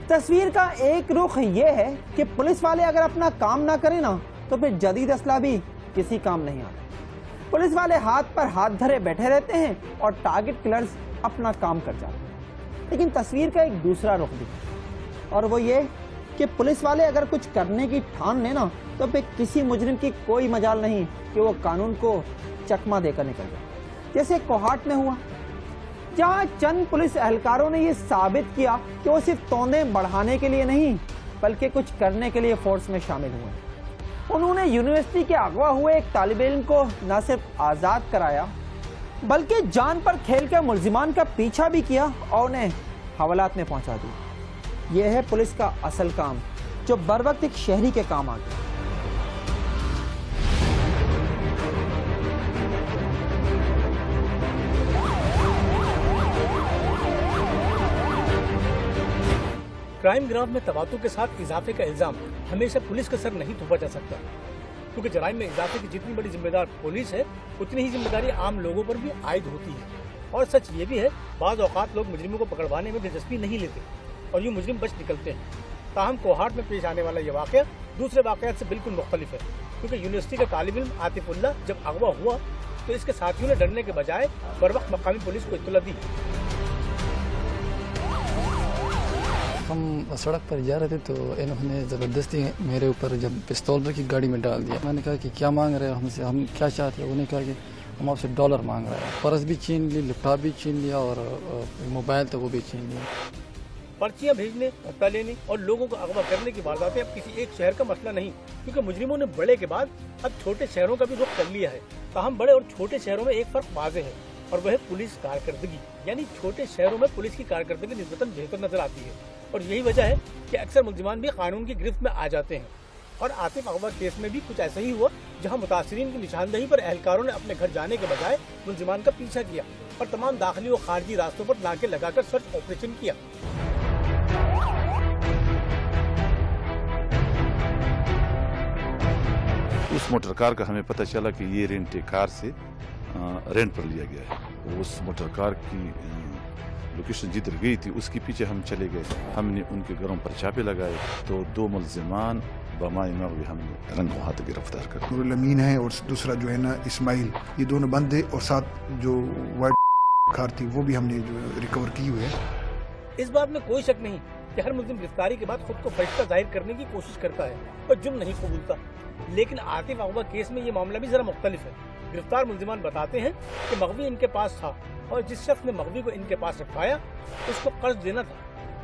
تصویر کا ایک رخ یہ ہے کہ پولیس والے اگر اپنا کام نہ کریں نا تو پھر جدید اسلحہ بھی کسی کام نہیں آتا۔ پولیس والے ہاتھ پر ہاتھ دھرے بیٹھے رہتے ہیں اور ٹارگٹ کلرز اپنا کام کر جاتے ہیں۔ لیکن تصویر کا ایک دوسرا رخ بھی ہے، اور وہ یہ کہ پولیس والے اگر کچھ کرنے کی ٹھان لیں نا تو پھر کسی مجرم کی کوئی مجال نہیں کہ وہ قانون کو چکمہ دے کر نکل جائے، جیسے کوہاٹ میں ہوا، جہاں چند پولیس اہلکاروں نے یہ ثابت کیا کہ وہ صرف توندیں بڑھانے کے لیے نہیں بلکہ کچھ کرنے کے لیے فورس میں شامل ہوئے۔ انہوں نے یونیورسٹی کے اغوا ہوئے ایک طالب علم کو نہ صرف آزاد کرایا بلکہ جان پر کھیل کر ملزمان کا پیچھا بھی کیا اور انہیں حوالات میں پہنچا دیا۔ یہ ہے پولیس کا اصل کام جو بر وقت ایک شہری کے کام آ گیا۔ کرائم گراف میں تواتر کے ساتھ اضافے کا الزام ہمیشہ پولیس کا سر نہیں تھوپا جا سکتا، کیونکہ جرائم میں اضافے کی جتنی بڑی ذمہ دار پولیس ہے اتنی ہی ذمہ داری عام لوگوں پر بھی عائد ہوتی ہے۔ اور سچ یہ بھی ہے بعض اوقات لوگ مجرموں کو پکڑوانے میں دلچسپی نہیں لیتے اور یوں مجرم بچ نکلتے ہیں۔ تاہم کوہاٹ میں پیش آنے والا یہ واقعہ دوسرے واقعات سے بالکل مختلف ہے، کیونکہ یونیورسٹی کا طالب علم عاطف اللہ جب اغوا ہوا تو اس کے ساتھیوں نے ڈرنے کے بجائے بر وقت مقامی پولیس کو اطلاع دی۔ ہم سڑک پر جا رہے تھے تو انہوں نے زبردستی میرے اوپر جب پستول رکھی گاڑی میں ڈال دیا۔ میں نے کہا کہ کیا مانگ رہے ہو ہم سے، ہم کیا چاہتے ہیں؟ انہوں نے کہا کہ ہم آپ سے ڈالر مانگ رہے ہیں۔ پرس بھی چھین لی، لیپ ٹاپ بھی چھین لیا اور موبائل تو وہ بھی چھین لیا۔ پرچیاں بھیجنے، ہفتہ لینے اور لوگوں کو اغوا کرنے کی وارداتیں اب کسی ایک شہر کا مسئلہ نہیں، کیونکہ مجرموں نے بڑے کے بعد اب چھوٹے شہروں کا بھی رخ کر لیا ہے۔ تاہم بڑے اور چھوٹے شہروں میں ایک فرق واضح ہے اور وہ ہے پولیس کارکردگی، یعنی چھوٹے شہروں میں پولیس کی کارکردگی نسبتاً بہتر نظر آتی ہے، اور یہی وجہ ہے کہ اکثر ملزمان بھی قانون کی گرفت میں آ جاتے ہیں۔ اور عاطف اغوا کیس میں بھی کچھ ایسا ہی ہوا، جہاں متاثرین کی نشاندہی پر اہلکاروں نے اپنے گھر جانے کے بجائے ملزمان کا پیچھا کیا اور تمام داخلی و خارجی راستوں پر ناکے لگا کر سرچ آپریشن کیا۔ اس موٹر کار کا ہمیں پتہ چلا کہ یہ رینٹ کار سے رینٹ پر لیا گیا ہے۔ اس موٹر کار کی لوکیشن جدھر گئی تھی اس کے پیچھے ہم چلے گئے۔ ہم نے ان کے گھروں پر چھاپے لگائے تو 2 ملزمان بمائے مغوی ہم نے رنگوں ہاتھ گرفتار کر۔ نور الامین ہے اور دوسرا جو ہے نا اسماعیل، یہ دونوں بندے اور ساتھ جو وائٹ کار تھی وہ بھی ہم نے جو ریکور کی ہوئی ہے۔ اس بات میں کوئی شک نہیں کہ ہر ملزم گرفتاری کے بعد خود کو فرشتہ ظاہر کرنے کی کوشش کرتا ہے اور جرم نہیں قبولتا، لیکن عاطف اغوا کیس میں یہ معاملہ بھی ذرا مختلف ہے۔ گرفتار ملزمان بتاتے ہیں کہ مغوی ان کے پاس تھا اور جس شخص نے مغوی کو ان کے پاس رکھوایا اس کو قرض دینا تھا،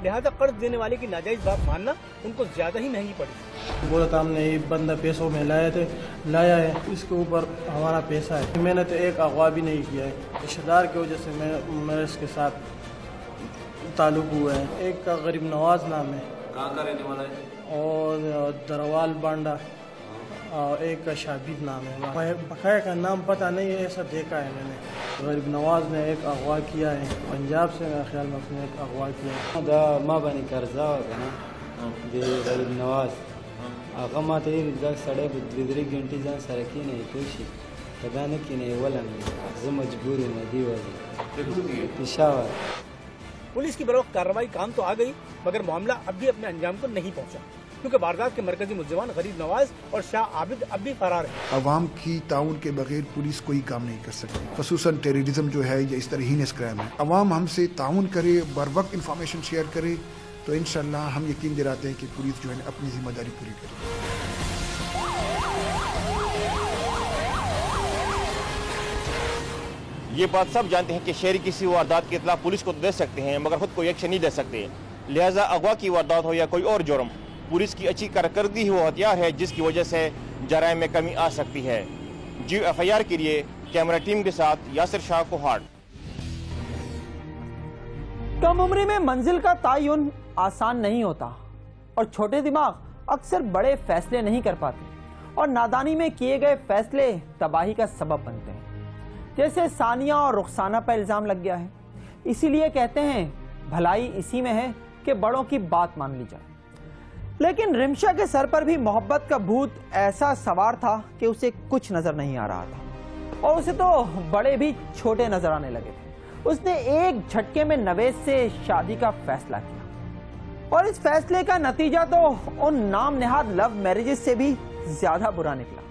لہذا قرض دینے والے کی ناجائز بات ماننا ان کو زیادہ ہی مہنگی پڑی۔ بولا تھا ہم نے یہ بندہ پیسوں میں لایا ہے، اس کے اوپر ہمارا پیسہ ہے۔ میں نے تو ایک اغوا بھی نہیں کیا ہے، رشتہ دار کی وجہ سے میرے اس کے ساتھ تعلق ہوا ہے۔ ایک کا غریب نواز نام ہے، کہاں کا رہنے والا ہے؟ اور دروال بانڈا، اور ایک کا شابید نام ہے۔ بقایا کا نام پتہ نہیں ہے، ایسا دیکھا ہے میں نے۔ غریب نواز نے ایک اغوا کیا ہے پنجاب سے، میرا خیال میں اس نے ایک اغوا کیا ہے۔ دا ما باندې قرضه وکړه د غریب نواز هغه ما ته یې دا سړی به 2-3 ګنټې ځان سره کېنی پوه شي که دا نه کېنی ولم زه مجبور یم دې وجې پېښور۔ پولیس کی بروقت کارروائی کام تو آ گئی مگر معاملہ اب بھی اپنے انجام کو نہیں پہنچا، کیونکہ واردات کے مرکزی ملزمان غریب نواز اور شاہ عابد اب بھی فرار ہیں۔ عوام کی تعاون کے بغیر پولیس کوئی کام نہیں کر سکتی، خصوصاً ٹیررزم جو ہے یا اس طرح ہینس کرائم ہے۔ عوام ہم سے تعاون کرے، بر وقت انفارمیشن شیئر کرے تو انشاءاللہ ہم یقین دلاتے ہیں کہ پولیس جو ہے اپنی ذمہ داری پوری کرے۔ یہ بات سب جانتے ہیں کہ شہری کسی واردات کی اطلاع پولیس کو دے سکتے ہیں مگر خود کو ایکشن نہیں لے سکتے، لہٰذا اغوا کی واردات ہو یا کوئی اور جرم، پولیس کی اچھی کارکردگی وہ ہتھیار ہے جس کی وجہ سے جرائم میں کمی آ سکتی ہے۔ GFIR کے لیے کیمرہ ٹیم کے ساتھ یاسر شاہ کوہاٹ۔ کم عمری میں منزل کا تعین آسان نہیں ہوتا اور چھوٹے دماغ اکثر بڑے فیصلے نہیں کر پاتے اور نادانی میں کیے گئے فیصلے تباہی کا سبب بنتے ہیں، جیسے ثانیہ اور رخسانہ پر الزام لگ گیا ہے۔ اسی لیے کہتے ہیں بھلائی اسی میں ہے کہ بڑوں کی بات مان لی جائے۔ لیکن رمشا کے سر پر بھی محبت کا بھوت ایسا سوار تھا کہ اسے کچھ نظر نہیں آ رہا تھا اور اسے تو بڑے بھی چھوٹے نظر آنے لگے تھے۔ اس نے ایک جھٹکے میں نوید سے شادی کا فیصلہ کیا اور اس فیصلے کا نتیجہ تو ان نام نہاد لو میرجز سے بھی زیادہ برا نکلا۔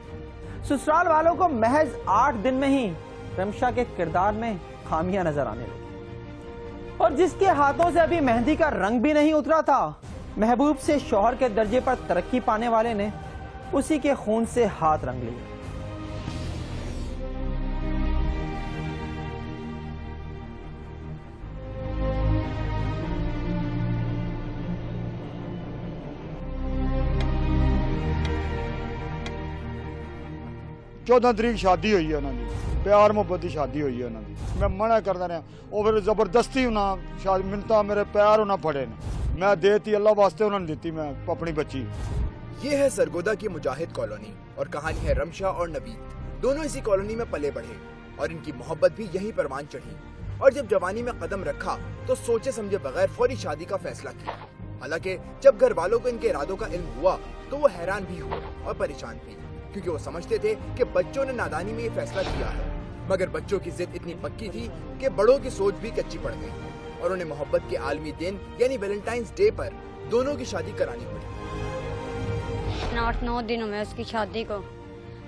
سسرال والوں کو محض 8 دن میں ہی رمشا کے کردار میں خامیاں نظر آنے لگی، اور جس کے ہاتھوں سے ابھی مہندی کا رنگ بھی نہیں اترا تھا، محبوب سے شوہر کے درجے پر ترقی پانے والے نے اسی کے خون سے ہاتھ رنگ لیے۔ 14 ਤਰੀਕ ਸ਼ਾਦੀ ਹੋਈ ਹੈ ਉਹਨਾਂ ਦੀ, ਪਿਆਰ ਮੁਹੱਬਤ ਦੀ ਸ਼ਾਦੀ ਹੋਈ ਹੈ ਉਹਨਾਂ ਦੀ। ਮੈਂ ਮਨਾ ਕਰਦਾ ਰਿਹਾ, ਉਹ ਫਿਰ ਜ਼ਬਰਦਸਤੀ ਉਹਨਾਂ ਸ਼ਾਦੀ ਮਿੰਤਾ ਮੇਰੇ ਪੈਰ ਉਹਨਾਂ ਫੜੇ ਨੇ, ਮੈਂ ਦੇਤੀ ਅੱਲਾਹ ਵਾਸਤੇ ਉਹਨਾਂ ਨੇ ਦਿੱਤੀ ਮੈਂ ਆਪਣੀ ਬੱਚੀ। یہ ہے سرگودا کی مجاہد کالونی اور کہانی ہے رمشا اور نوید، دونوں اسی کالونی میں پلے بڑھے اور ان کی محبت بھی یہیں پروان چڑھی، اور جب جوانی میں قدم رکھا تو سوچے سمجھے بغیر فوری شادی کا فیصلہ کیا۔ حالانکہ جب گھر والوں کو ان کے ارادوں کا علم ہوا تو وہ حیران بھی ہوئے اور پریشان بھی، کیونکہ وہ سمجھتے تھے کہ بچوں نے نادانی میں یہ فیصلہ کیا ہے، مگر بچوں کی ضد اتنی پکی تھی کہ بڑوں کی سوچ بھی کچی پڑ گئی اور انہیں محبت کے عالمی دن یعنی ویلنٹائنز ڈے پر دونوں کی شادی کرانی پڑی۔ 8-9 دنوں میں اس کی شادی کو،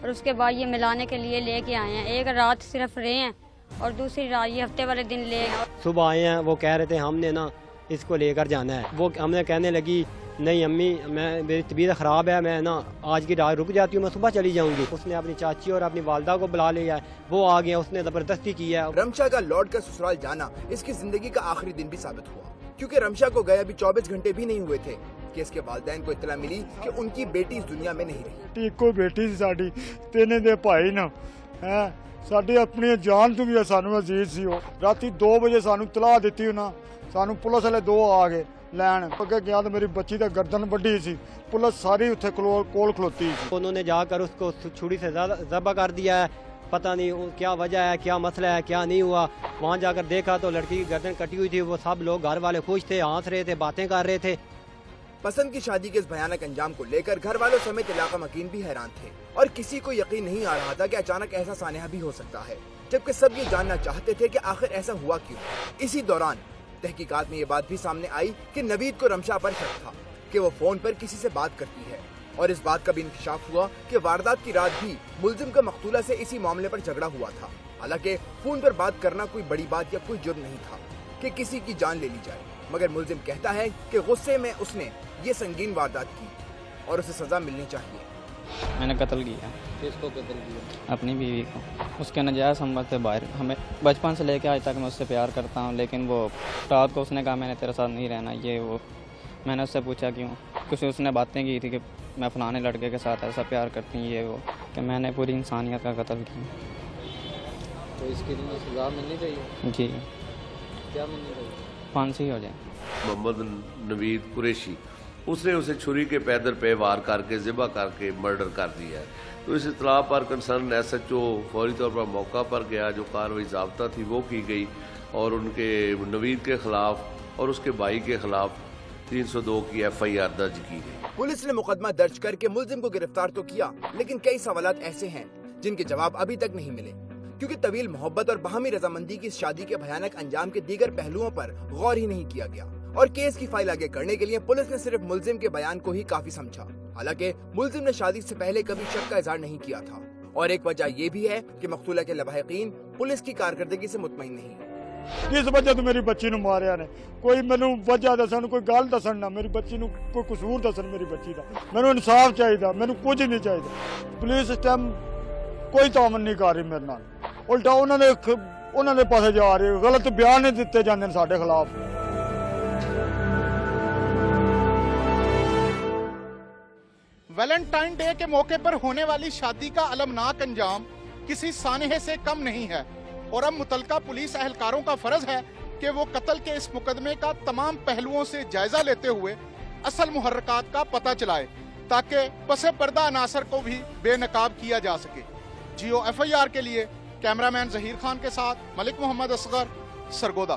اور اس کے بعد یہ ملانے کے لیے لے کے آئے ہیں، ایک رات صرف رہے ہیں اور دوسری رات یہ ہفتے والے دن لے گئے۔ صبح آئے ہیں، وہ کہہ رہے تھے ہم نے نا اس کو لے کر جانا ہے، وہ ہم نے کہنے لگی نہیں امی میری طبیعت خراب ہے، میں نا آج کی رات رک جاتی ہوں، میں صبح چلی جاؤں گی۔ اس نے اپنی چاچی اور اپنی والدہ کو بلا لیا ہے، وہ آ گیا، اس نے زبردستی کی ہے۔ رمشا کا لوٹ کر سسرال جانا اس کی زندگی کا آخری دن بھی ثابت ہوا، کیونکہ رمشا کو گئے ابھی 24 گھنٹے بھی نہیں ہوئے تھے کہ اس کے والدین کو اطلاع ملی کہ ان کی بیٹی اس دنیا میں نہیں رہی۔ ਇੱਕੋ ਬੇਟੀ ਸੀ ਸਾਡੀ, ਤਿੰਨ ਦੇ ਭਾਈ ਨਾ ਹੈ ਸਾਡੀ ਆਪਣੀ ਜਾਨ ਤੋਂ ਵੀ ਸਾਨੂੰ ਅਜ਼ੀਜ਼ ਸੀ। ਉਹ ਰਾਤੀ 2 ਵਜੇ ਸਾਨੂੰ ਇਤਲਾਹ ਦਿੱਤੀ ਉਹਨਾਂ, ਸਾਨੂੰ ਪੁਲਿਸ ਵਾਲੇ 2 ਆ ਗਏ ਲੈਣ। ਅੱਗੇ ਗਿਆ ਤਾਂ ਮੇਰੀ ਬੱਚੀ ਦਾ ਗਰਦਨ ਵੱਢੀ ਸੀ, ਪੁਲਿਸ ਸਾਰੀ ਉੱਥੇ ਕੋਲ ਖਲੋਤੀ ਸੀ। انہوں نے جا کر اس کو چھری سے ذبح کر دیا ہے، پتہ نہیں کیا وجہ ہے، کیا مسئلہ ہے، کیا نہیں ہوا۔ وہاں جا کر دیکھا تو لڑکی کی گردن کٹی ہوئی تھی، وہ سب لوگ گھر والے خوش تھے، ہنس رہے تھے، باتیں کر رہے تھے۔ پسند کی شادی کے اس بھیانک انجام کو لے کر گھر والوں سمیت علاقہ مکین بھی حیران تھے، اور کسی کو یقین نہیں آ رہا تھا کہ اچانک ایسا سانحہ بھی ہو سکتا ہے، جبکہ سب یہ جاننا چاہتے تھے کہ آخر ایسا ہوا کیوں۔ اسی دوران تحقیقات میں یہ بات بھی سامنے آئی کہ نوید کو رمشا پر شک تھا کہ وہ فون پر کسی سے بات کرتی ہے، اور اس بات کا بھی انکشاف ہوا کہ واردات کی رات بھی ملزم کا مقتولہ سے اسی معاملے پر جھگڑا ہوا تھا۔ حالانکہ فون پر بات کرنا کوئی بڑی بات یا کوئی جرم نہیں تھا کہ کسی کی جان لے لی جائے، مگر ملزم کہتا ہے کہ غصے میں اس نے یہ سنگین واردات کی اور اسے سزا ملنی چاہیے۔ میں نے قتل کیا۔ کس کو قتل کیا؟ اپنی بیوی کو، اس کے ناجائز سمبند سے باہر۔ ہمیں بچپن سے لے کے آج تک میں اس سے پیار کرتا ہوں، لیکن وہ رات کو اس نے کہا میں نے تیرے ساتھ نہیں رہنا، یہ وہ۔ میں نے اس سے پوچھا کیوں، کچھ اس نے باتیں کی تھی کہ میں فلانے لڑکے کے ساتھ ایسا پیار کرتی ہوں، یہ وہ، کہ میں نے پوری انسانیت کا قتل کیا۔ تو اس کے لیے سزا ملنی چاہیے؟ جی، کیا ملنی چاہیے؟ پھانسی ہو جائے۔ محمد نوید قریشی، اس نے اسے چھری کے پیدر پہ وار کر کے ذبح کر کے مرڈر کر دیا ہے۔ تو اس اطلاع پر کنسرن SHO فوری طور پر موقع پر گیا، جو کارروائی ضابطہ تھی وہ کی گئی، اور ان کے نوید کے خلاف اور اس کے بھائی کے خلاف 302 کی FIR درج کی گئی۔ پولیس نے مقدمہ درج کر کے ملزم کو گرفتار تو کیا، لیکن کئی سوالات ایسے ہیں جن کے جواب ابھی تک نہیں ملے، کیونکہ طویل محبت اور باہمی رضامندی کی اس شادی کے بھیانک انجام کے دیگر پہلوؤں پر غور ہی نہیں کیا گیا، اور کیس کی فائل آگے کرنے کے لیے پولیس نے صرف ملزم کے بیان کو ہی کافی سمجھا، حالانکہ ملزم نے شادی سے پہلے کبھی شک کا اظہار نہیں کیا تھا۔ اور ایک وجہ یہ بھی ہے کہ مقتولہ کے لواحقین پولیس کی کارکردگی سے مطمئن نہیں ہیں۔ کس وجہ تو میری بچی نو ماریا نے، کوئی مینوں وجہ دسن، کوئی گل دسن نہ، میری بچی نو کوئی قصور دسن میری بچی دا۔ مینوں انصاف چاہیے، مینوں کچھ نہیں چاہیے۔ پولیس اس ٹائم کوئی تعاون نہیں کر رہی میرے نال، الٹا انہوں نے پاسے جا رہی، غلط بیان نہیں دیتے جاندے ساڈے خلاف۔ ویلنٹائن ڈے کے موقع پر ہونے والی شادی کا المناک انجام کسی سانحے سے کم نہیں ہے، اور اب متعلقہ پولیس اہلکاروں کا فرض ہے کہ وہ قتل کے اس مقدمے کا تمام پہلوؤں سے جائزہ لیتے ہوئے اصل محرکات کا پتہ چلائے، تاکہ پس پردہ عناصر کو بھی بے نقاب کیا جا سکے۔ GO FIR کے لیے کیمرہ مین ظہیر خان کے ساتھ ملک محمد اصغر، سرگودا۔